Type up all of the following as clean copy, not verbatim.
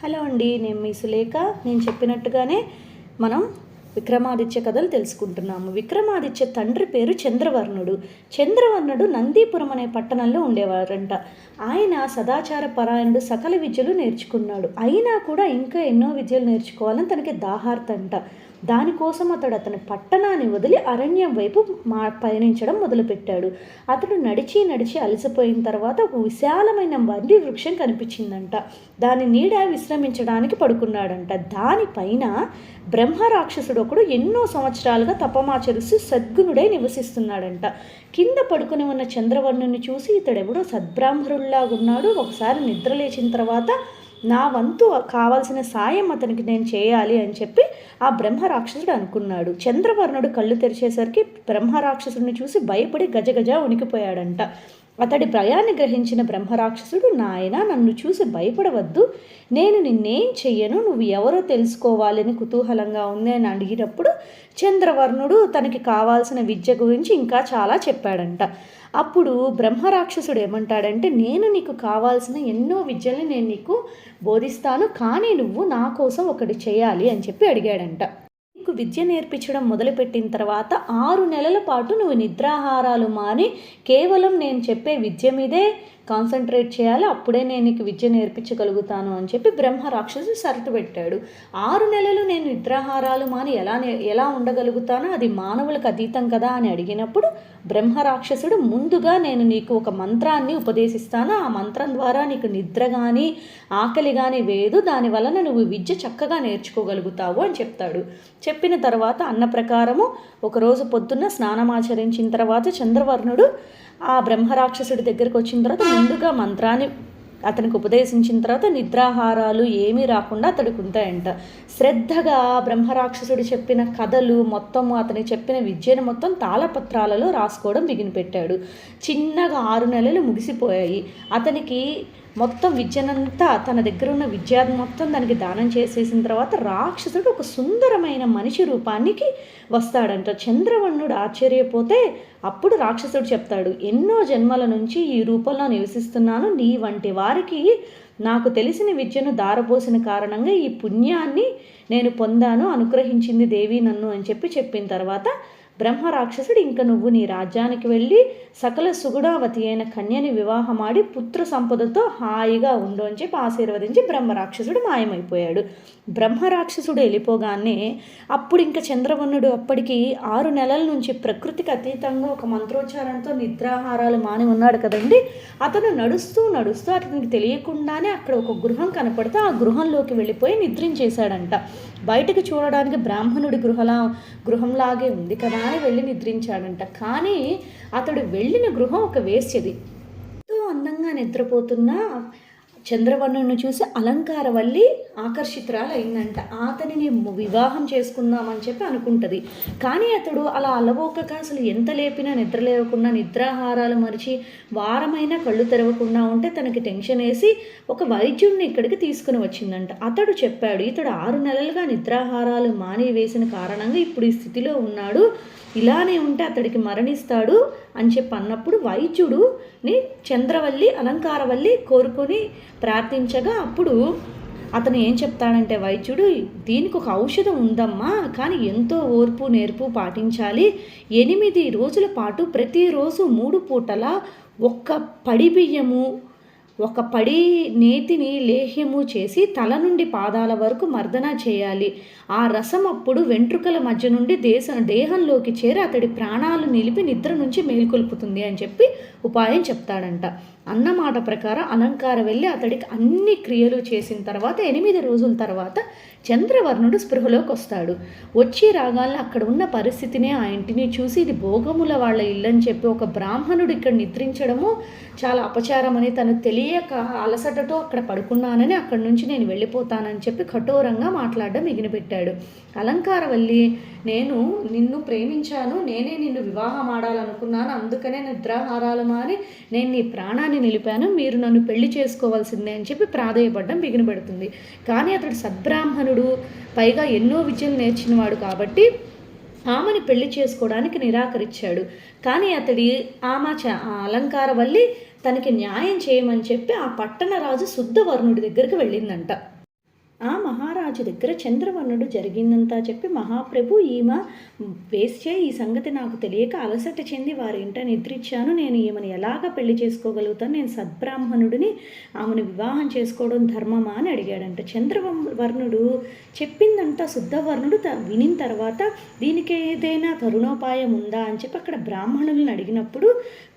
Hello అండి, నేను మీ సులేఖ. నేను చెప్పినట్టుగానే మనం విక్రమాదిత్య కథలు తెలుసుకుంటున్నాము. విక్రమాదిత్య తండ్రి పేరు చంద్రవర్ణుడు. చంద్రవర్ణుడు నందీపురం అనే పట్టణంలో ఉండేవారంట. ఆయన సదాచార పరాయణుడు, సకల విద్యలు నేర్చుకున్నాడు. అయినా కూడా ఇంకా ఎన్నో విద్యలు నేర్చుకోవాలని తనకి దాహార్తంట. దానికోసం అతని పట్టణాన్ని వదిలి అరణ్యం వైపు పయనించడం మొదలుపెట్టాడు. అతడు నడిచి నడిచి అలసిపోయిన తర్వాత ఒక విశాలమైన వండి వృక్షం కనిపించిందంట. దాని నీడ విశ్రమించడానికి పడుకున్నాడంట. దానిపైన బ్రహ్మరాక్షసుడు ఒకడు ఎన్నో సంవత్సరాలుగా తపమాచరిస్తూ సద్గుణుడై నివసిస్తున్నాడంట. కింద పడుకుని ఉన్న చంద్రవర్ణుని చూసి ఇతడెవడో సద్బ్రాహ్మణుల్లాగున్నాడు. ఒకసారి నిద్రలేచిన తర్వాత నా వంతు కావాల్సిన సాయం అతనికి నేను చేయాలి అని చెప్పి ఆ బ్రహ్మరాక్షసుడు అనుకున్నాడు. చంద్రవర్ణుడు కళ్ళు తెరిచేసరికి బ్రహ్మరాక్షసుడిని చూసి భయపడి గజగజ ఉనికిపోయాడంట. అతడి భయాన్ని గ్రహించిన బ్రహ్మరాక్షసుడు, నాయన నన్ను చూసి భయపడవద్దు, నేను నిన్నేం చెయ్యను, నువ్వు ఎవరో తెలుసుకోవాలని కుతూహలంగా ఉంది అని అడిగినప్పుడు చంద్రవర్ణుడు తనకి కావాల్సిన విద్య గురించి ఇంకా చాలా చెప్పాడంట. అప్పుడు బ్రహ్మరాక్షసుడు ఏమంటాడంటే, నేను నీకు కావాల్సిన ఎన్నో విద్యల్ని నేను నీకు బోధిస్తాను, కానీ నువ్వు నా కోసం ఒకటి చేయాలి అని చెప్పి అడిగాడంట. నీకు విద్య నేర్పించడం మొదలుపెట్టిన తర్వాత 6 నెలల పాటు నువ్వు నిద్రాహారాలు మాని కేవలం నేను చెప్పే విద్య మీదే కాన్సన్ట్రేట్ చేయాలి, అప్పుడే నేను నీకు విద్య నేర్పించగలుగుతాను అని చెప్పి బ్రహ్మరాక్షసుడు షరతు పెట్టాడు. 6 నెలలు నేను నిద్రాహారాలు మాని ఎలా ఉండగలుగుతానో, అది మానవులకు అతీతం కదా అని అడిగినప్పుడు బ్రహ్మరాక్షసుడు, ముందుగా నేను నీకు ఒక మంత్రాన్ని ఉపదేశిస్తాను, ఆ మంత్రం ద్వారా నీకు నిద్ర కానీ ఆకలి కానీ వేదు, దాని వలన నువ్వు విద్య చక్కగా నేర్చుకోగలుగుతావు అని చెప్తాడు. చెప్పిన తర్వాత అన్న ప్రకారము ఒకరోజు పొద్దున్న స్నానమాచరించిన తర్వాత చంద్రవర్ణుడు ఆ బ్రహ్మరాక్షసుడి దగ్గరికి వచ్చిన తర్వాత ముందుగా మంత్రాన్ని అతనికి ఉపదేశించిన తర్వాత నిద్రాహారాలు ఏమీ రాకుండా అతడికి ఉంటాయంట. శ్రద్ధగా బ్రహ్మరాక్షసుడు చెప్పిన కథలు మొత్తము, అతని చెప్పిన విద్యను మొత్తం తాళపత్రాలలో రాసుకోవడం బిగినపెట్టాడు. చిన్నగా 6 నెలలు ముగిసిపోయాయి. అతనికి మొత్తం విద్యనంతా, తన దగ్గర ఉన్న విద్యను మొత్తం దానికి దానం చేసేసిన తర్వాత రాక్షసుడు ఒక సుందరమైన మనిషి రూపానికి వస్తాడంట. చంద్రవర్ణుడు ఆశ్చర్యపోతే అప్పుడు రాక్షసుడు చెప్తాడు, ఎన్నో జన్మల నుంచి ఈ రూపంలో నివసిస్తున్నాను, నీ వంటి వారికి నాకు తెలిసిన విద్యను దారపోసిన కారణంగా ఈ పుణ్యాన్ని నేను పొందాను, అనుగ్రహించింది దేవి నన్ను అని చెప్పిన తర్వాత బ్రహ్మరాక్షసుడు, ఇంక నువ్వు నీ రాజ్యానికి వెళ్ళి సకల సుగుణావతి అయిన కన్యని వివాహమాడి పుత్ర సంపదతో హాయిగా ఉండు అని చెప్పి ఆశీర్వదించి బ్రహ్మరాక్షసుడు మాయమైపోయాడు. బ్రహ్మరాక్షసుడు వెళ్ళిపోగానే అప్పుడు ఇంకా చంద్రవర్ణుడు అప్పటికి 6 నెలల నుంచి ప్రకృతికి అతీతంగా ఒక మంత్రోచ్చారణతో నిద్రాహారాలు మాని ఉన్నాడు కదండి. అతను నడుస్తూ నడుస్తూ అతనికి తెలియకుండానే అక్కడ ఒక గృహం కనపడితే ఆ గృహంలోకి వెళ్ళిపోయి నిద్రించేశాడంట. బయటకు చూడడానికి బ్రాహ్మణుడి గృహంలాగే ఉంది కదా అని వెళ్ళి నిద్రించాడంట. కానీ అతడు వెళ్ళిన గృహం ఒక వేశ్యది. ఎంతో అందంగా నిద్రపోతున్న చంద్రవర్ణుని చూసి అలంకారవల్లి ఆకర్షితురాలైందంట. అతనిని వివాహం చేసుకుందామని చెప్పి అనుకుంటుంది. కానీ అతడు అలా అలవోకక అసలు ఎంత లేపినా నిద్ర లేవకుండా, నిద్రాహారాలు మరిచి వారమైనా కళ్ళు తెరవకుండా ఉంటే తనకి టెన్షన్ వేసి ఒక వైద్యుడిని ఇక్కడికి తీసుకుని వచ్చిందంట. అతడు చెప్పాడు, ఇతడు 6 నెలలుగా నిద్రాహారాలు మాని వేసిన కారణంగా ఇప్పుడు ఈ స్థితిలో ఉన్నాడు, ఇలానే ఉంటే అతడికి మరణిస్తాడు అని చెప్పి అన్నప్పుడు వైద్యుడుని చంద్రవల్లి అలంకారవల్లి కోరుకొని ప్రార్థించగా అప్పుడు అతను ఏం చెప్తాడంటే, వైద్యుడు, దీనికి ఒక ఔషధం ఉందమ్మా, కానీ ఎంతో ఓర్పు నేర్పు పాటించాలి. 8 రోజుల పాటు ప్రతిరోజు 3 పూటల ఒక్క పడి బియ్యము, ఒక పడి నేతిని లేహ్యము చేసి తల నుండి పాదాల వరకు మర్దన చేయాలి. ఆ రసం అప్పుడు వెంట్రుకల మధ్య నుండి దేహంలోకి చేరి అతడి ప్రాణాలు నిలిపి నిద్ర నుంచి మేల్కొల్పుతుంది అని చెప్పి ఉపాయం చెప్తాడంట. అన్నమాట ప్రకారం అలంకార వెళ్ళి అతడికి అన్ని క్రియలు చేసిన తర్వాత 8 రోజుల తర్వాత చంద్రవర్ణుడు స్పృహలోకి వస్తాడు. వచ్చి రాగానే అక్కడ ఉన్న పరిస్థితిని, ఆ ఇంటిని చూసి ఇది భోగముల వాళ్ళ ఇల్లు అని చెప్పి ఒక బ్రాహ్మణుడు ఇక్కడ నిద్రించడము చాలా అపచారం అని, తను తెలియక అలసటతో అక్కడ పడుకున్నానని అక్కడి నుంచి నేను వెళ్ళిపోతానని చెప్పి కఠోరంగా మాట్లాడడం మిగిలిపెట్టాడు. అలంకారవల్లి, నేను నిన్ను ప్రేమించాను, నేనే నిన్ను వివాహం ఆడాలనుకున్నాను, అందుకనే నిద్రాహారాలు మాని నేను నీ ప్రాణాన్ని నిలిపాను, మీరు నన్ను పెళ్లి చేసుకోవాల్సిందే అని చెప్పి ప్రాధేయపడ్డం బిగినపెడుతుంది. కానీ అతడు సద్బ్రాహ్మణుడు, పైగా ఎన్నో విద్యలు నేర్చినవాడు కాబట్టి ఆమెని పెళ్లి చేసుకోవడానికి నిరాకరించాడు. కానీ అతడి అలంకారవల్లి తనకి న్యాయం చేయమని చెప్పి ఆ పట్టణ రాజు శుద్ధవర్ణుడి దగ్గరికి వెళ్ళిందంట. ఆ మహారాజు దగ్గర చంద్రవర్ణుడు జరిగిందంతా చెప్పి, మహాప్రభు ఈమె వేశ్యే, ఈ సంగతి నాకు తెలియక అలసట చెంది వారి ఇంట నిద్రించాను. నేను ఈమెను ఎలాగ పెళ్లి చేసుకోగలుగుతాను? నేను సద్బ్రాహ్మణుడిని, ఆమెను వివాహం చేసుకోవడం ధర్మమా అని అడిగాడంట. చంద్రవర్ణుడు చెప్పిందంతా శుద్ధవర్ణుడు వినిన తర్వాత, దీనికి ఏదైనా తరుణోపాయం ఉందా అని చెప్పి అక్కడ బ్రాహ్మణులను అడిగినప్పుడు,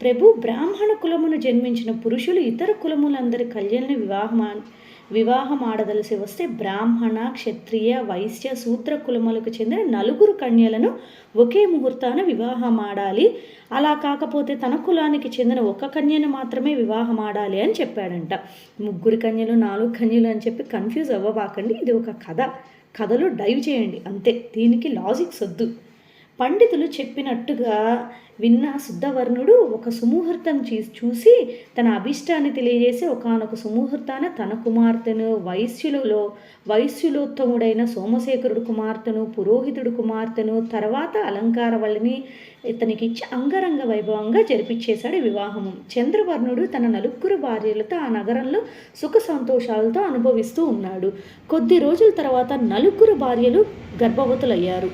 ప్రభు, బ్రాహ్మణ కులమును జన్మించిన పురుషులు ఇతర కులములందరి కళ్యాణి వివాహం ఆడదలిసి వస్తే బ్రాహ్మణ, క్షత్రియ, వైశ్య, శూద్ర కులములకు చెందిన 4 కన్యలను ఒకే ముహూర్తాన వివాహం ఆడాలి. అలా కాకపోతే తన కులానికి చెందిన 1 కన్యను మాత్రమే వివాహం ఆడాలి అని చెప్పాడంట. 3 కన్యలు, 4 కన్యలు అని చెప్పి కన్ఫ్యూజ్ అవ్వబాకండి. ఇది ఒక కథలో డైవ్ చేయండి అంతే, దీనికి లాజిక్స్ వద్దు. పండితులు చెప్పినట్టుగా విన్న శుద్ధవర్ణుడు ఒక సుముహూర్తం చూసి తన అభిష్టాన్ని తెలియజేసి, ఒకానొక సుముహూర్తాన తన కుమార్తెను, వైశ్యులోత్తముడైన సోమశేఖరుడు కుమార్తెను, పురోహితుడు కుమార్తెను, తర్వాత అలంకారవల్లిని ఇతనికిచ్చి అంగరంగ వైభవంగా జరిపించేశాడు వివాహము. చంద్రవర్ణుడు తన 4 భార్యలతో ఆ నగరంలో సుఖ సంతోషాలతో అనుభవిస్తూ ఉన్నాడు. కొద్ది రోజుల తర్వాత 4 భార్యలు గర్భవతులయ్యారు.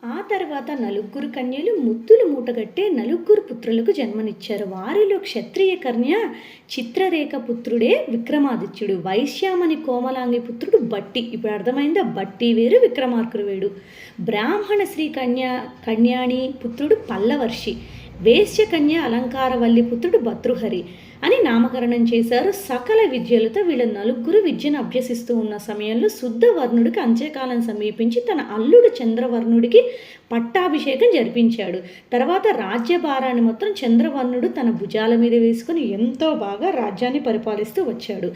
ఆ తర్వాత 4 కన్యలు ముత్తులు మూటగట్టే 4 పుత్రులకు జన్మనిచ్చారు. వారిలో క్షత్రియ కన్య చిత్రరేఖ పుత్రుడే విక్రమాదిత్యుడు, వైశ్యామని కోమలాంగి పుత్రుడు బట్టి. ఇప్పుడు అర్థమైందా? బట్టి వేరు, విక్రమార్కుడు వేడు. బ్రాహ్మణ శ్రీ కన్యాణి పుత్రుడు పల్లవర్షి, వేశ్య కన్య అలంకారవల్లి పుత్రుడు భర్తృహరి అని నామకరణం చేశారు. సకల విద్యలతో వీళ్ళ 4 విద్యను అభ్యసిస్తూ ఉన్న సమయంలో శుద్ధవర్ణుడికి అంత్యకాలం సమీపించి తన అల్లుడు చంద్రవర్ణుడికి పట్టాభిషేకం జరిపించాడు. తర్వాత రాజ్యభారాన్ని మొత్తం చంద్రవర్ణుడు తన భుజాల మీద వేసుకుని ఎంతో బాగా రాజ్యాన్ని పరిపాలిస్తూ వచ్చాడు.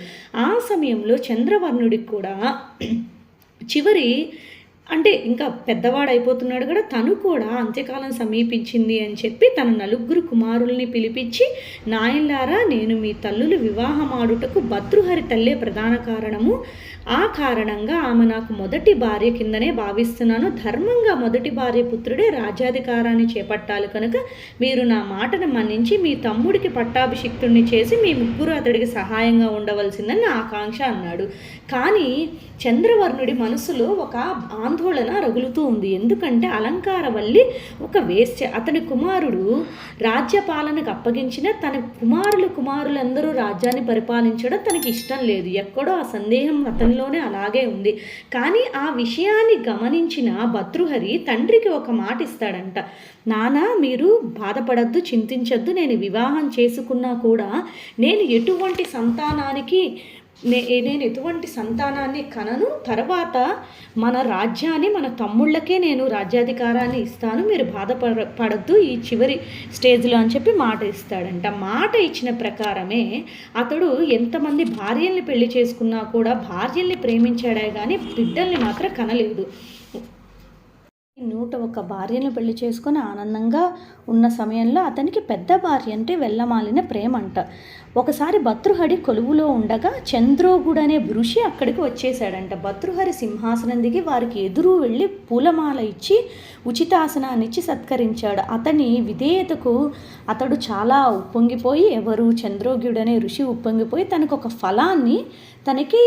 ఆ సమయంలో చంద్రవర్ణుడికి కూడా అంటే ఇంకా పెద్దవాడైపోతున్నాడు కూడా, తను కూడా అంత్యకాలం సమీపించింది అని చెప్పి తన 4 కుమారుల్ని పిలిపించి, నాయన్లారా, నేను మీ తల్లులు వివాహమాడుటకు భర్తృహరి తల్లే ప్రధాన కారణము. ఆ కారణంగా ఆమె నాకు మొదటి భార్య కిందనే భావిస్తున్నాను. ధర్మంగా మొదటి భార్య పుత్రుడే రాజ్యాధికారాన్ని చేపట్టాలి కనుక మీరు నా మాటను మన్నించి మీ తమ్ముడికి పట్టాభిషిక్తుడిని చేసి మీ 3 అతడికి సహాయంగా ఉండవలసిందని నా ఆకాంక్ష అన్నాడు. కానీ చంద్రవర్ణుడి మనసులో ఒక ఆందోళన రగులుతూ ఉంది. ఎందుకంటే అలంకారవల్లి ఒక వేశ్య, అతని కుమారుడు రాజ్యపాలనకు అప్పగించిన తన కుమారులందరూ రాజ్యాన్ని పరిపాలించడం తనకి ఇష్టం లేదు. ఎక్కడో ఆ సందేహం అతనిలోనే అలాగే ఉంది. కానీ ఆ విషయాన్ని గమనించిన భర్తృహరి తండ్రికి ఒక మాట ఇస్తాడంట. నాన్న, మీరు బాధపడద్దు, చింతించద్దు. నేను వివాహం చేసుకున్నా కూడా నేను ఎటువంటి సంతానాన్ని కనను. తర్వాత మన రాజ్యాన్ని మన తమ్ముళ్ళకే నేను రాజ్యాధికారాన్ని ఇస్తాను, మీరు బాధపడద్దు ఈ చివరి స్టేజ్లో అని చెప్పి మాట ఇస్తాడంట. మాట ఇచ్చిన ప్రకారమే అతడు ఎంతమంది భార్యల్ని పెళ్లి చేసుకున్నా కూడా భార్యల్ని ప్రేమించాడే కానీ బిడ్డల్ని మాత్రం కనలేదు. 101 భార్యను పెళ్లి చేసుకొని ఆనందంగా ఉన్న సమయంలో అతనికి పెద్ద భార్య అంటే వెళ్ళమాలిన ప్రేమ అంట. ఒకసారి భర్తృహరి కొలువులో ఉండగా చంద్రోగుడు అనే ఋషి అక్కడికి వచ్చేసాడంట. భర్తృహరి సింహాసనం దిగి వారికి ఎదురు వెళ్ళి పూలమాల ఇచ్చి ఉచితాసనాన్ని ఇచ్చి సత్కరించాడు. అతని విధేయతకు అతడు చాలా ఉప్పొంగిపోయి, చంద్రోగ్యుడు అనే ఋషి ఉప్పొంగిపోయి తనకు ఒక ఫలాన్ని తనకి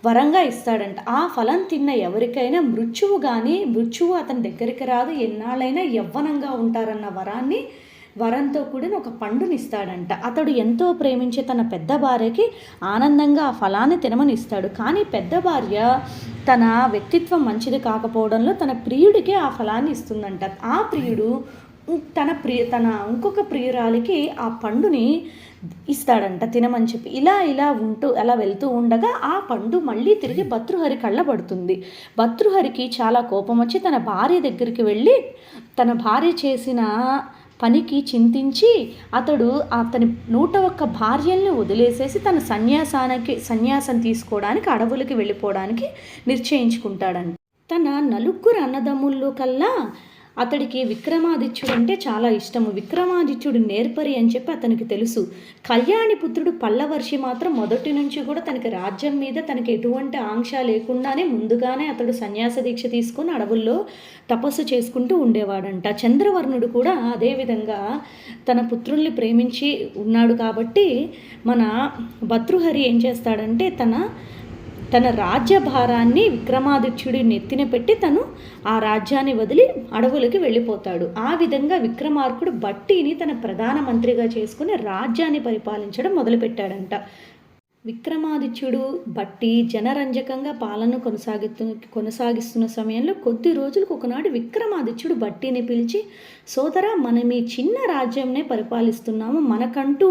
వరంగా ఇస్తాడంట. ఆ ఫలం తిన్న ఎవరికైనా మృత్యువు అతని దగ్గరికి రాదు, ఎన్నాళ్ళైనా యవ్వనంగా ఉంటారన్న వరంతో కూడిన ఒక పండుని ఇస్తాడంట. అతడు ఎంతో ప్రేమించే తన పెద్ద భార్యకి ఆనందంగా ఆ ఫలాన్ని తినమని ఇస్తాడు. కానీ పెద్ద భార్య తన వ్యక్తిత్వం మంచిది కాకపోవడంలో తన ప్రియుడికి ఆ ఫలాన్ని ఇస్తుందంట. ఆ ప్రియుడు తన ఇంకొక ప్రియురాలికి ఆ పండుని ఇస్తాడంట తినమని చెప్పి. అలా వెళ్తూ ఉండగా ఆ పండు మళ్ళీ తిరిగి భర్తృహరి కళ్ళబడుతుంది. భర్తృహరికి చాలా కోపం వచ్చి తన భార్య దగ్గరికి వెళ్ళి తన భార్య చేసిన పనికి చింతించి అతని 101 భార్యల్ని వదిలేసేసి తన సన్యాసం తీసుకోవడానికి అడవులకి వెళ్ళిపోవడానికి నిశ్చయించుకుంటాడంట. తన 4 అన్నదమ్ముల్లో కల్లా అతడికి విక్రమాదిత్యుడు అంటే చాలా ఇష్టము. విక్రమాదిత్యుడు నేర్పరి అని చెప్పి అతనికి తెలుసు. కళ్యాణి పుత్రుడు పల్లవర్షి మాత్రం మొదటి నుంచి కూడా తనకి రాజ్యం మీద తనకి ఎటువంటి ఆంక్ష లేకుండానే ముందుగానే అతడు సన్యాస దీక్ష తీసుకొని అడవుల్లో తపస్సు చేసుకుంటూ ఉండేవాడంట. చంద్రవర్ణుడు కూడా అదేవిధంగా తన పుత్రుల్ని ప్రేమించి ఉన్నాడు కాబట్టి మన భర్తృహరి ఏం చేస్తాడంటే తన రాజ్యభారాన్ని విక్రమాదిత్యుడి నెత్తిన పెట్టి తను ఆ రాజ్యాన్ని వదిలి అడవులకి వెళ్ళిపోతాడు. ఆ విధంగా విక్రమార్కుడు బట్టిని తన ప్రధానమంత్రిగా చేసుకుని రాజ్యాన్ని పరిపాలించడం మొదలుపెట్టాడంట. విక్రమాదిత్యుడు బట్టి జనరంజకంగా పాలన కొనసాగిస్తున్న సమయంలో కొద్ది రోజులకు ఒకనాడు విక్రమాదిత్యుడు బట్టిని పిలిచి, సోదరా, మనం ఈ చిన్న రాజ్యంనే పరిపాలిస్తున్నాము, మనకంటూ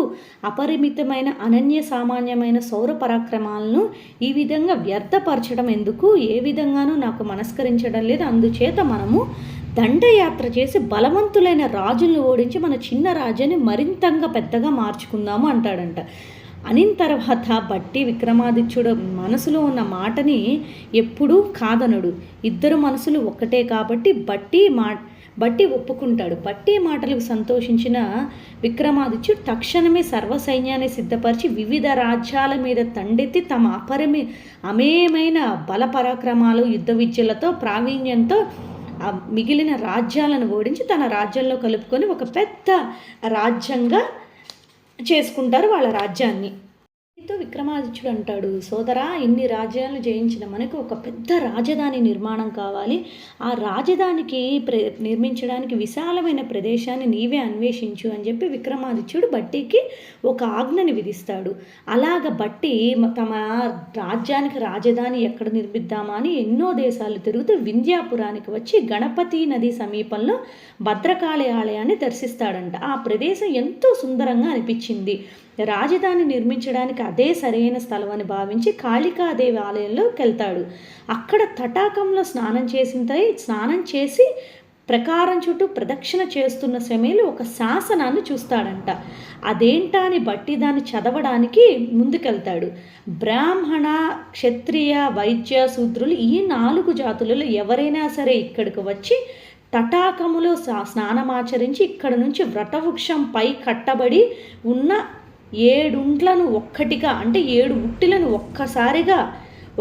అపరిమితమైన అనన్య సామాన్యమైన సౌర పరాక్రమాలను ఈ విధంగా వ్యర్థపరచడం ఎందుకు, ఏ విధంగానూ నాకు మనస్కరించడం లేదు, అందుచేత మనము దండయాత్ర చేసి బలవంతులైన రాజులను ఓడించి మన చిన్న రాజ్యాన్ని మరింతంగా పెద్దగా మార్చుకుందాము అంటాడంట. అనిన తర్వాత బట్టి విక్రమాదిత్యుడు మనసులో ఉన్న మాటని ఎప్పుడూ కాదనడు. ఇద్దరు మనసులు ఒక్కటే కాబట్టి బట్టి ఒప్పుకుంటాడు. బట్టి మాటలకు సంతోషించిన విక్రమాదిత్యుడు తక్షణమే సర్వసైన్యాన్ని సిద్ధపరిచి వివిధ రాజ్యాల మీద తండెత్తి తమ అమేయమైన బల పరాక్రమాలు, యుద్ధ విద్యలతో, ప్రావీణ్యంతో మిగిలిన రాజ్యాలను ఓడించి తన రాజ్యంలో కలుపుకొని ఒక పెద్ద రాజ్యంగా చేసుకుంటారు వాళ్ళ రాజ్యాన్ని. విక్రమాదిత్యుడు అంటాడు, సోదరా, ఇన్ని రాజ్యాలను జయించిన మనకు ఒక పెద్ద రాజధాని నిర్మాణం కావాలి. ఆ రాజధానికి నిర్మించడానికి విశాలమైన ప్రదేశాన్ని నీవే అన్వేషించు అని చెప్పి విక్రమాదిత్యుడు బట్టికి ఒక ఆజ్ఞని విధిస్తాడు. అలాగ బట్టి తమ రాజ్యానికి రాజధాని ఎక్కడ నిర్మిద్దామా అని ఎన్నో దేశాలు తిరుగుతూ వింధ్యాపురానికి వచ్చి గణపతి నది సమీపంలో భద్రకాళి ఆలయాన్ని దర్శిస్తాడంట. ఆ ప్రదేశం ఎంతో సుందరంగా అనిపించింది. రాజధాని నిర్మించడానికి అదే సరైన స్థలం అని భావించి కాళికాదేవి ఆలయంలోకి వెళ్తాడు. అక్కడ తటాకంలో స్నానం చేసి ప్రకారం చుట్టూ ప్రదక్షిణ చేస్తున్న సమయంలో ఒక శాసనాన్ని చూస్తాడంట. అదేంటా అని బట్టి దాన్ని చదవడానికి ముందుకెళ్తాడు. బ్రాహ్మణ, క్షత్రియ, వైశ్య, శూద్రులు ఈ 4 జాతులలో ఎవరైనా సరే ఇక్కడికి వచ్చి తటాకములో స్నానమాచరించి ఇక్కడ నుంచి వ్రతవృక్షంపై కట్టబడి ఉన్న 7 ఉంట్లను ఒక్కటిగా, అంటే 7 ఉట్టిలను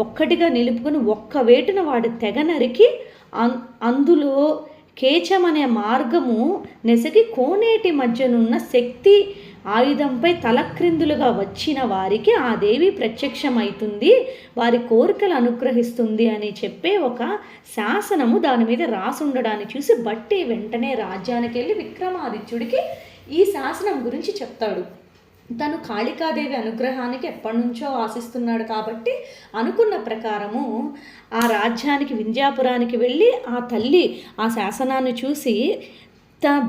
ఒక్కటిగా నిలుపుకొని ఒక్క వేటున వాడి తెగ నరికి అందులో కేచమనే మార్గము నెసగి కోనేటి మధ్యనున్న శక్తి ఆయుధంపై తలక్రిందులుగా వచ్చిన వారికి ఆ దేవి ప్రత్యక్షమవుతుంది, వారి కోరికలు అనుగ్రహిస్తుంది అని చెప్పే ఒక శాసనము దాని మీద రాసుండడాన్ని చూసి బట్టి వెంటనే రాజ్యానికి వెళ్ళి విక్రమాదిత్యుడికి ఈ శాసనం గురించి చెప్తాడు. తను కాళికాదేవి అనుగ్రహానికి ఎప్పటి నుంచో ఆశిస్తున్నాడు కాబట్టి అనుకున్న ప్రకారము ఆ రాజ్యానికి వింధ్యాపురానికి వెళ్ళి ఆ తల్లి ఆ శాసనాన్ని చూసి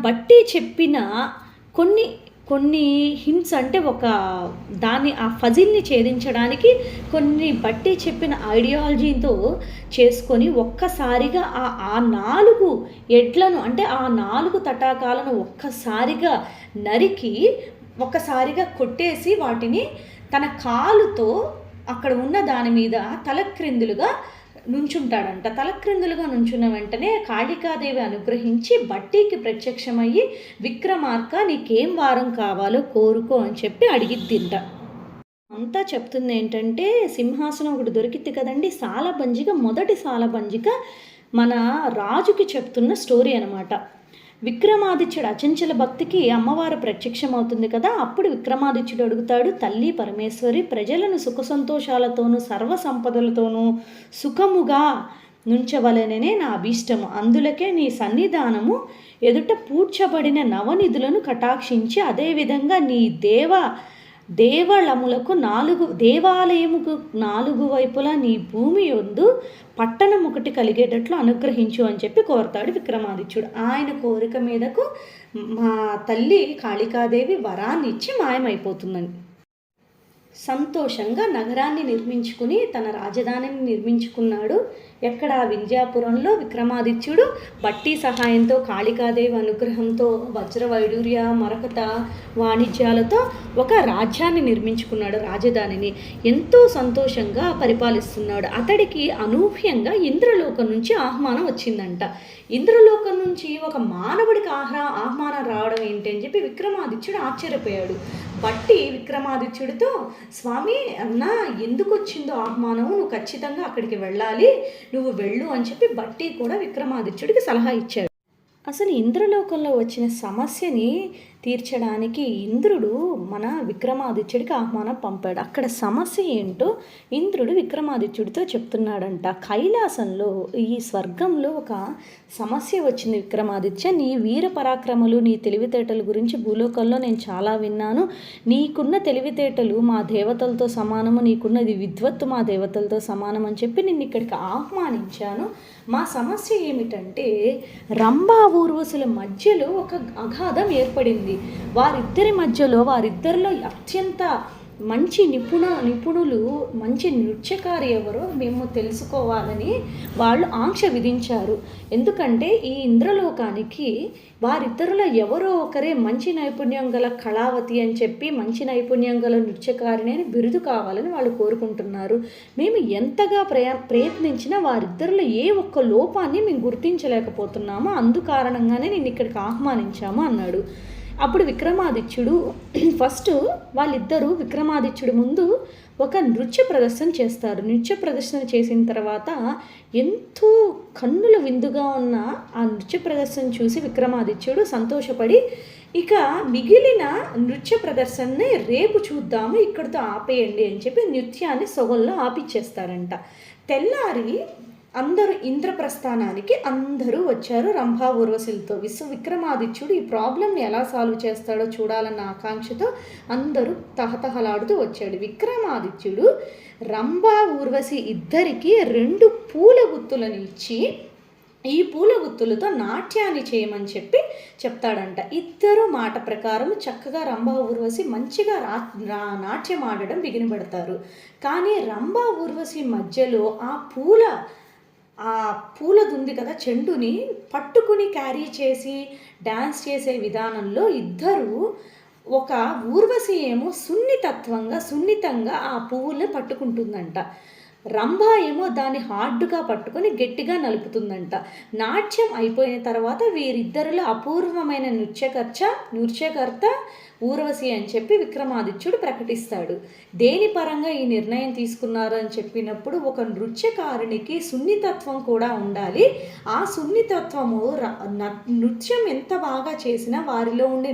బట్టి చెప్పిన కొన్ని హింట్స్, అంటే ఆ ఫజిల్ని ఛేదించడానికి కొన్ని బట్టి చెప్పిన ఐడియాలజీతో చేసుకొని ఒక్కసారిగా ఆ 4 ఎడ్లను, అంటే ఆ 4 తటాకాలను ఒక్కసారిగా నరికి ఒక్కసారిగా కొట్టేసి వాటిని తన కాలుతో అక్కడ ఉన్న దాని మీద తలక్రిందులుగా నుంచుంటాడంట. తలక్రిందులుగా నుంచున్న వెంటనే కాళికాదేవి అనుగ్రహించి బట్టికి ప్రత్యక్షమయ్యి, విక్రమార్క, నీకేం వారం కావాలో కోరుకో అని చెప్పి అడిగిద్దింట. అంతా చెప్తుంది ఏంటంటే, సింహాసనం ఒకటి దొరికింది కదండి, మొదటి సాలబంజిక మన రాజుకి చెప్తున్న స్టోరీ అనమాట. విక్రమాదిత్యుడు అచంచల భక్తికి అమ్మవారు ప్రత్యక్షమవుతుంది కదా. అప్పుడు విక్రమాదిత్యుడు అడుగుతాడు, తల్లి పరమేశ్వరి, ప్రజలను సుఖ సంతోషాలతోనూ సర్వ సంపదలతోనూ సుఖముగా నుంచవలననే నా అభీష్టము. అందులకే నీ సన్నిధానము ఎదుట పూడ్చబడిన నవనిధులను కటాక్షించి, అదేవిధంగా నీ దేవాలయముకు 4 వైపులా నీ భూమి యందు పట్టణం ఒకటి కలిగేటట్లు అనుగ్రహించు అని చెప్పి కోరతాడు విక్రమాదిత్యుడు. ఆయన కోరిక మీదకు మా తల్లి కాళికాదేవి వరాన్ని ఇచ్చి మాయమైపోతుందని సంతోషంగా నగరాన్ని నిర్మించుకుని తన రాజధానిని నిర్మించుకున్నాడు. ఎక్కడ? వింధ్యాపురంలో. విక్రమాదిత్యుడు బట్టి సహాయంతో, కాళికాదేవి అనుగ్రహంతో, వజ్ర వైడూర్య మరకత వాణిజ్యాలతో ఒక రాజ్యాన్ని నిర్మించుకున్నాడు, రాజధానిని. ఎంతో సంతోషంగా పరిపాలిస్తున్నాడు. అతడికి అనూహ్యంగా ఇంద్రలోకం నుంచి ఆహ్వానం వచ్చిందంట. ఇంద్రలోకం నుంచి ఒక మానవుడికి ఆహ్వానం రావడం ఏంటి అని చెప్పి విక్రమాదిత్యుడు ఆశ్చర్యపోయాడు. బట్టి విక్రమాదిత్యుడితో, స్వామి అన్న, ఎందుకు వచ్చిందో ఆహ్వానం, నువ్వు ఖచ్చితంగా అక్కడికి వెళ్ళాలి, నువ్వు వెళ్ళు అని చెప్పి బట్టి కూడా విక్రమాదిత్యుడికి సలహా ఇచ్చాడు. అసలు ఇంద్రలోకంలో వచ్చిన సమస్యని తీర్చడానికి ఇంద్రుడు మన విక్రమాదిత్యుడికి ఆహ్వానం పంపాడు. అక్కడ సమస్య ఏంటో ఇంద్రుడు విక్రమాదిత్యుడితో చెప్తున్నాడంట. కైలాసంలో ఈ స్వర్గంలో ఒక సమస్య వచ్చింది విక్రమాదిత్య. నీ వీర పరాక్రమలు, నీ తెలివితేటల గురించి భూలోకంలో నేను చాలా విన్నాను. నీకున్న తెలివితేటలు మా దేవతలతో సమానము, నీకున్నది విద్వత్తు మా దేవతలతో సమానం అని చెప్పి నిన్ను ఇక్కడికి ఆహ్వానించాను. మా సమస్య ఏమిటంటే రంభా ఊర్వశుల మధ్యలో ఒక అగాధం ఏర్పడింది. వారిద్దరిలో అత్యంత మంచి నిపుణులు, మంచి నృత్యకారి ఎవరో మేము తెలుసుకోవాలని వాళ్ళు ఆంక్ష విధించారు. ఎందుకంటే ఈ ఇంద్రలోకానికి వారిద్దరిలో ఎవరో ఒకరే మంచి నైపుణ్యం గల కళావతి అని చెప్పి, మంచి నైపుణ్యం గల నృత్యకారిని అని బిరుదు కావాలని వాళ్ళు కోరుకుంటున్నారు. మేము ఎంతగా ప్రయత్నించినా వారిద్దరిలో ఏ ఒక్క లోపాన్ని మేము గుర్తించలేకపోతున్నామో, అందుకారణంగానే నేను ఇక్కడికి ఆహ్వానించాము అన్నాడు. అప్పుడు విక్రమాదిత్యుడు వాళ్ళిద్దరూ విక్రమాదిత్యుడి ముందు ఒక నృత్య ప్రదర్శన చేస్తారు. నృత్య ప్రదర్శన చేసిన తర్వాత ఎంతో కన్నుల విందుగా ఉన్న ఆ నృత్య ప్రదర్శన చూసి విక్రమాదిత్యుడు సంతోషపడి ఇక మిగిలిన నృత్య ప్రదర్శనని రేపు చూద్దాము, ఇక్కడితో ఆపేయండి అని చెప్పి నృత్యాన్ని సొగల్లో ఆపిచ్చేస్తాడంట. తెల్లారి అందరూ ఇంద్రప్రస్థానానికి అందరూ వచ్చారు రంభా ఊర్వశులతో. విక్రమాదిత్యుడు ఈ ప్రాబ్లంని ఎలా సాల్వ్ చేస్తాడో చూడాలన్న ఆకాంక్షతో అందరూ తహతహలాడుతూ వచ్చాడు. విక్రమాదిత్యుడు రంభా ఊర్వశి ఇద్దరికి 2 పూల గుత్తులను ఇచ్చి ఈ పూల గుత్తులతో నాట్యాన్ని చేయమని చెప్పి చెప్తాడంట. ఇద్దరు మాట ప్రకారం చక్కగా రంభా ఊర్వశి మంచిగా నాట్యం ఆడడం బిగినబెడతారు. కానీ రంభా ఊర్వశి మధ్యలో ఆ పూలదుంది కదా చెండుని పట్టుకుని క్యారీ చేసి డ్యాన్స్ చేసే విధానంలో ఇద్దరు, ఒక ఊర్వశి ఏమో సున్నితంగా ఆ పువ్వుల్ని పట్టుకుంటుందంట. రంభ ఏమో దాన్ని హార్డ్గా పట్టుకొని గట్టిగా నలుపుతుందంట. నాట్యం అయిపోయిన తర్వాత వీరిద్దరిలో అపూర్వమైన నృత్యకర్త ఊర్వశి అని చెప్పి విక్రమాదిత్యుడు ప్రకటిస్తాడు. దేని పరంగా ఈ నిర్ణయం తీసుకున్నారు అని చెప్పినప్పుడు ఒక నృత్యకారునికి సున్నితత్వం కూడా ఉండాలి. ఆ సున్నితత్వము నృత్యం ఎంత బాగా చేసినా వారిలో ఉండే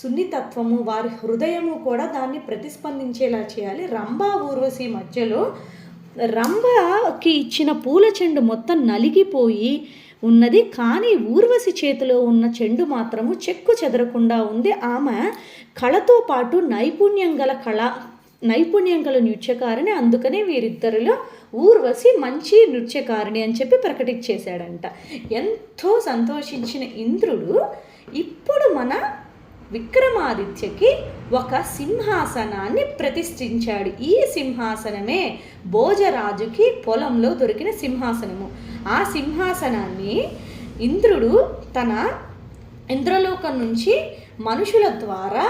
సున్నితత్వము, వారి హృదయము కూడా దాన్ని ప్రతిస్పందించేలా చేయాలి. రంభా ఊర్వశి మధ్యలో రంభకి ఇచ్చిన పూల చెండు మొత్తం నలిగిపోయి ఉన్నది, కానీ ఊర్వశి చేతిలో ఉన్న చెండు మాత్రము చెక్కు చెదరకుండా ఉంది. ఆమె కళతో పాటు నైపుణ్యం గల నృత్యకారిణి. అందుకనే వీరిద్దరిలో ఊర్వశి మంచి నృత్యకారిణి అని చెప్పి ప్రకటించేశాడంట. ఎంతో సంతోషించిన ఇంద్రుడు ఇప్పుడు మన విక్రమాదిత్యకి ఒక సింహాసనాన్ని ప్రతిష్ఠించాడు. ఈ సింహాసనమే భోజరాజుకి పొలంలో దొరికిన సింహాసనము. ఆ సింహాసనాన్ని ఇంద్రుడు తన ఇంద్రలోకం నుంచి మనుషుల ద్వారా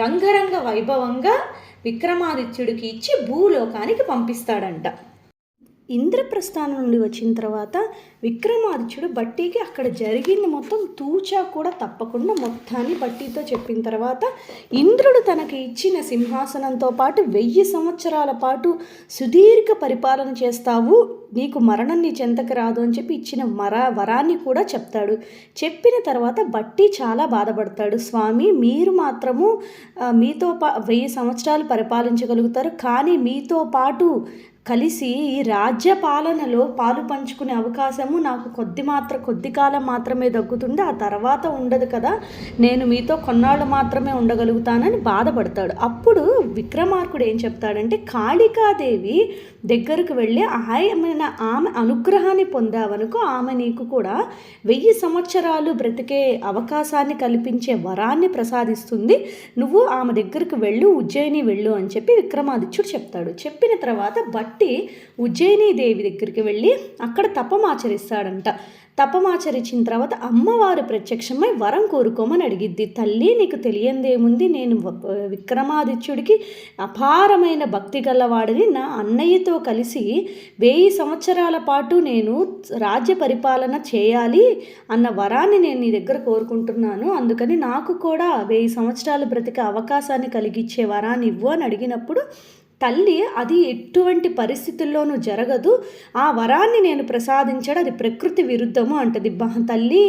రంగరంగ వైభవంగా విక్రమాదిత్యుడికి ఇచ్చి భూలోకానికి పంపిస్తాడంట. ఇంద్రప్రస్థానం నుండి వచ్చిన తర్వాత విక్రమాదిత్యుడు బట్టీకి అక్కడ జరిగింది మొత్తం తూచా కూడా తప్పకుండా మొత్తాన్ని బట్టీతో చెప్పిన తర్వాత ఇంద్రుడు తనకి ఇచ్చిన సింహాసనంతో పాటు 1000 సంవత్సరాల పాటు సుదీర్ఘ పరిపాలన చేస్తావు, నీకు మరణం నీ చెంతకు రాదు అని చెప్పి ఇచ్చిన వరాన్ని కూడా చెప్తాడు. చెప్పిన తర్వాత బట్టి చాలా బాధపడతాడు. స్వామి, మీరు మాత్రము మీతో 1000 సంవత్సరాలు పరిపాలించగలుగుతారు, కానీ మీతో పాటు కలిసి ఈ రాజ్య పాలనలో పాలు పంచుకునే అవకాశము నాకు కొద్ది కాలం మాత్రమే దక్కుతుంది, ఆ తర్వాత ఉండదు కదా, నేను మీతో కొన్నాళ్ళు మాత్రమే ఉండగలుగుతానని బాధపడతాడు. అప్పుడు విక్రమార్కుడు ఏం చెప్తాడంటే, కాళికాదేవి దగ్గరకు వెళ్ళి ఆమె అనుగ్రహాన్ని పొందావనుకో, ఆమె నీకు కూడా 1000 సంవత్సరాలు బ్రతికే అవకాశాన్ని కల్పించే వరాన్ని ప్రసాదిస్తుంది, నువ్వు ఆమె దగ్గరకు ఉజ్జయిని వెళ్ళు అని చెప్పి విక్రమాదిత్యుడు చెప్తాడు. చెప్పిన తర్వాత బట్టి ఉజ్జయిని దేవి దగ్గరికి వెళ్ళి అక్కడ తపమాచరిస్తాడంట. తపమాచరించిన తర్వాత అమ్మవారు ప్రత్యక్షమై వరం కోరుకోమని అడిగిద్ది. తల్లి, నీకు తెలియందేముంది, నేను విక్రమాదిత్యుడికి అపారమైన భక్తి గలవాడిని, నా అన్నయ్యతో కలిసి 1000 సంవత్సరాల పాటు నేను రాజ్య పరిపాలన చేయాలి అన్న వరాన్ని నేను నీ దగ్గర కోరుకుంటున్నాను, అందుకని నాకు కూడా 1000 సంవత్సరాలు బ్రతికే అవకాశాన్ని కలిగించే వరాన్ని ఇవ్వు అని అడిగినప్పుడు తల్లి అది ఎటువంటి పరిస్థితుల్లోనూ జరగదు, ఆ వరాన్ని నేను ప్రసాదించడం అది ప్రకృతి విరుద్ధము అంటది. తల్లి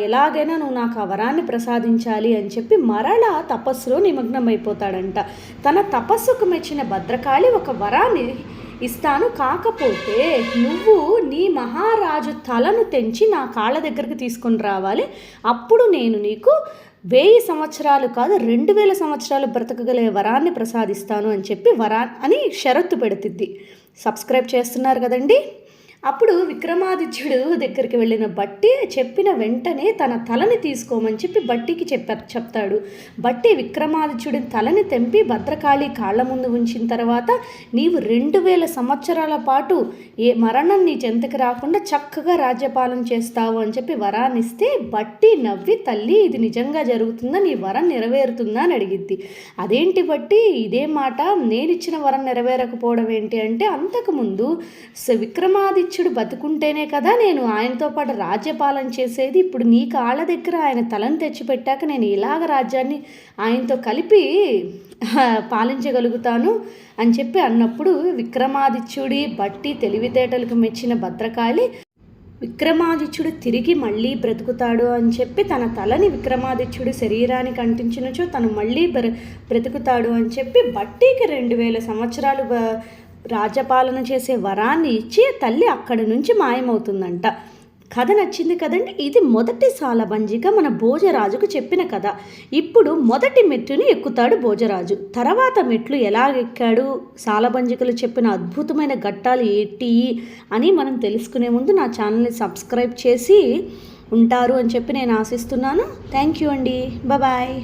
ఎలాగైనా నువ్వు నాకు ఆ వరాన్ని ప్రసాదించాలి అని చెప్పి మరలా తపస్సులో నిమగ్నమైపోతాడంట. తన తపస్సుకు మెచ్చిన భద్రకాళి ఒక వరాన్ని ఇస్తాను, కాకపోతే నువ్వు నీ మహారాజు తలను తెంచి నా కాళ్ళ దగ్గరికి తీసుకొని రావాలి, అప్పుడు నేను నీకు 1000 సంవత్సరాలు కాదు 2000 సంవత్సరాలు బ్రతకగలే వరాన్ని ప్రసాదిస్తాను అని చెప్పి అని షరతు పెడుతుంది. సబ్స్క్రైబ్ చేస్తున్నారు కదండి. అప్పుడు విక్రమాదిత్యుడు దగ్గరికి వెళ్ళిన బట్టి చెప్పిన వెంటనే తన తలని తీసుకోమని చెప్పి బట్టికి చెప్తాడు. బట్టి విక్రమాదిత్యుడి తలని తెంపి భద్రకాళి కాళ్ళ ముందు ఉంచిన తర్వాత నీవు 2000 సంవత్సరాల పాటు ఏ మరణం నీ చెంతకి రాకుండా చక్కగా రాజ్యపాలన చేస్తావు అని చెప్పి వరాన్ని ఇస్తే బట్టి నవ్వి, తల్లి ఇది నిజంగా జరుగుతుందా, నీ వరం నెరవేరుతుందా అని అడిగిద్ది. అదేంటి బట్టి ఇదే మాట, నేను ఇచ్చిన వరం నెరవేరకపోవడం ఏంటి అంటే, అంతకుముందు విక్రమాదిత్యుడు బతుకుంటేనే కదా నేను ఆయనతో పాటు రాజ్యపాలన చేసేది, ఇప్పుడు నీ కాళ్ళ దగ్గర ఆయన తలను తెచ్చిపెట్టాక నేను ఇలాగ రాజ్యాన్ని ఆయనతో కలిపి పాలించగలుగుతాను అని చెప్పి అన్నప్పుడు విక్రమాదిత్యుడి బట్టి తెలివితేటలకు మెచ్చిన భద్రకాళి విక్రమాదిత్యుడు తిరిగి మళ్ళీ బ్రతుకుతాడు అని చెప్పి తన తలని విక్రమాదిత్యుడి శరీరానికి అంటించినచో తను మళ్ళీ బ్రతుకుతాడు అని చెప్పి బట్టికి 2000 సంవత్సరాలు రాజ్యపాలన చేసే వరాన్ని ఇచ్చి తల్లి అక్కడి నుంచి మాయమవుతుందంట. కథ నచ్చింది కదండి. ఇది మొదటి సాలబంజిక మన భోజరాజుకు చెప్పిన కథ. ఇప్పుడు మొదటి మెట్టుని ఎక్కుతాడు భోజరాజు. తర్వాత మెట్లు ఎలా ఎక్కాడు, సాలబంజికలు చెప్పిన అద్భుతమైన ఘట్టాలు ఏంటి అని మనం తెలుసుకునే ముందు నా ఛానల్ని సబ్స్క్రైబ్ చేసి ఉంటారు అని చెప్పి నేను ఆశిస్తున్నాను. థ్యాంక్ యూ అండి. బాయ్.